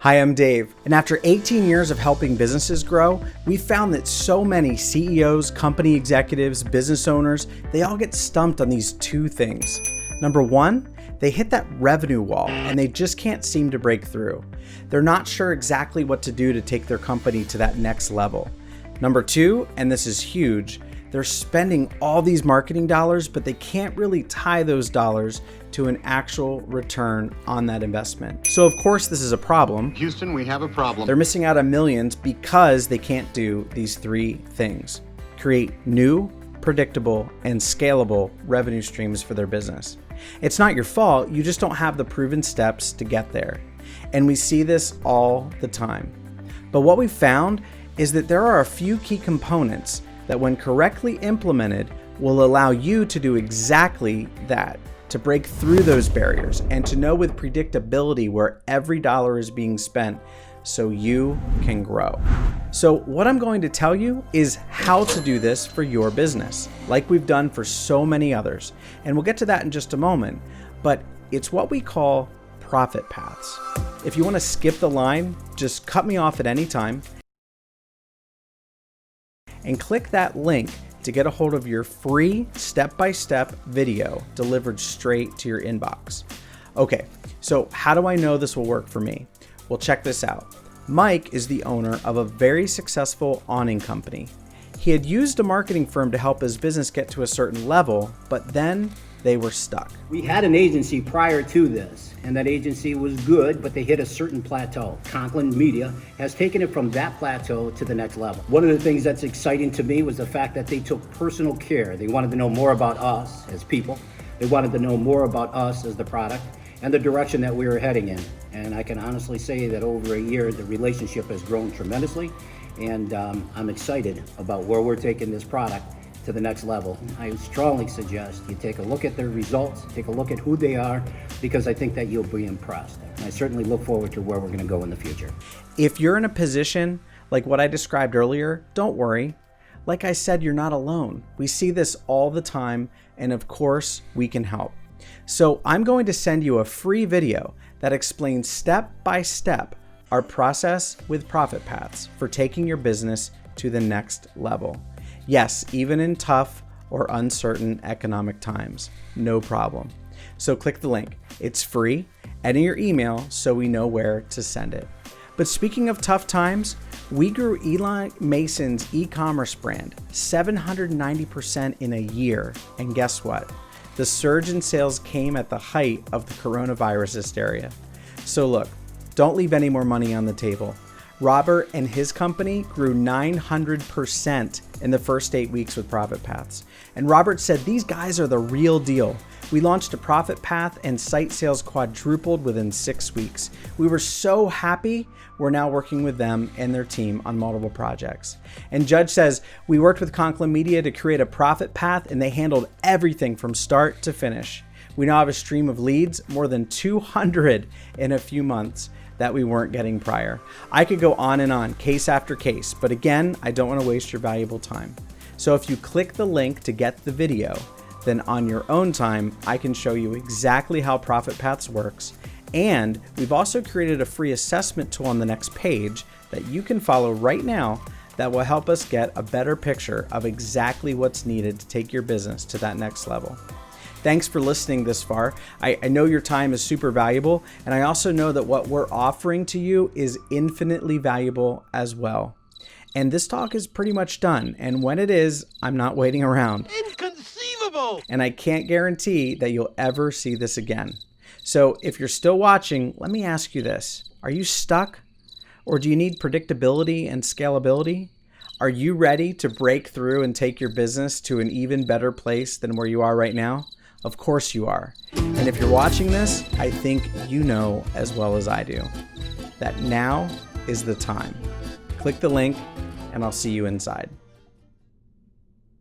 Hi, I'm Dave, and after 18 years of helping businesses grow, we found that so many CEOs, company executives, business owners, they all get stumped on these two things. Number one, they hit that revenue wall and they just can't seem to break through. They're not sure exactly what to do to take their company to that next level. Number two, and this is huge, they're spending all these marketing dollars, but they can't really tie those dollars to an actual return on that investment. So of course this is a problem. Houston, we have a problem. They're missing out on millions because they can't do these three things: create new, predictable, and scalable revenue streams for their business. It's not your fault, you just don't have the proven steps to get there. And we see this all the time. But what we found is that there are a few key components that, when correctly implemented, will allow you to do exactly that, to break through those barriers and to know with predictability where every dollar is being spent so you can grow. So what I'm going to tell you is how to do this for your business, like we've done for so many others. And we'll get to that in just a moment, but it's what we call profit paths. If you want to skip the line, just cut me off at any time and click that link to get a hold of your free step-by-step video delivered straight to your inbox. Okay, so how do I know this will work for me? Well, check this out. Mike is the owner of a very successful awning company. He had used a marketing firm to help his business get to a certain level, but then they were stuck. We had an agency prior to this, and that agency was good, but they hit a certain plateau. Conklin Media has taken it from that plateau to the next level. One of the things that's exciting to me was the fact that they took personal care. They wanted to know more about us as people. They wanted to know more about us as the product and the direction that we were heading in. And I can honestly say that over a year, the relationship has grown tremendously, and I'm excited about where we're taking this product to the next level. I strongly suggest you take a look at their results, take a look at who they are, because I think that you'll be impressed. I certainly look forward to where we're going to go in the future. If you're in a position like what I described earlier, don't worry. Like I said, you're not alone. We see this all the time, and of course, we can help. So I'm going to send you a free video that explains step by step our process with ProfitPaths for taking your business to the next level. Yes, even in tough or uncertain economic times, no problem. So click the link. It's free. Enter your email so we know where to send it. But speaking of tough times, we grew Eli Mason's e-commerce brand 790% in a year. And guess what? The surge in sales came at the height of the coronavirus hysteria. So look, don't leave any more money on the table. Robert and his company grew 900% in the first 8 weeks with ProfitPaths. And Robert said, these guys are the real deal. We launched a profit path and site sales quadrupled within 6 weeks. We were so happy. We're now working with them and their team on multiple projects. And Judge says, we worked with Conklin Media to create a profit path, and they handled everything from start to finish. We now have a stream of leads, more than 200 in a few months, that we weren't getting prior. I could go on, case after case, but again, I don't want to waste your valuable time. So if you click the link to get the video, then on your own time, I can show you exactly how ProfitPaths works. And we've also created a free assessment tool on the next page that you can follow right now that will help us get a better picture of exactly what's needed to take your business to that next level. Thanks for listening this far. I know your time is super valuable, and I also know that what we're offering to you is infinitely valuable as well. And this talk is pretty much done, and when it is, I'm not waiting around. Inconceivable! And I can't guarantee that you'll ever see this again. So if you're still watching, let me ask you this. Are you stuck? Or do you need predictability and scalability? Are you ready to break through and take your business to an even better place than where you are right now? Of course you are. And if you're watching this, I think you know as well as I do that now is the time. Click the link and I'll see you inside.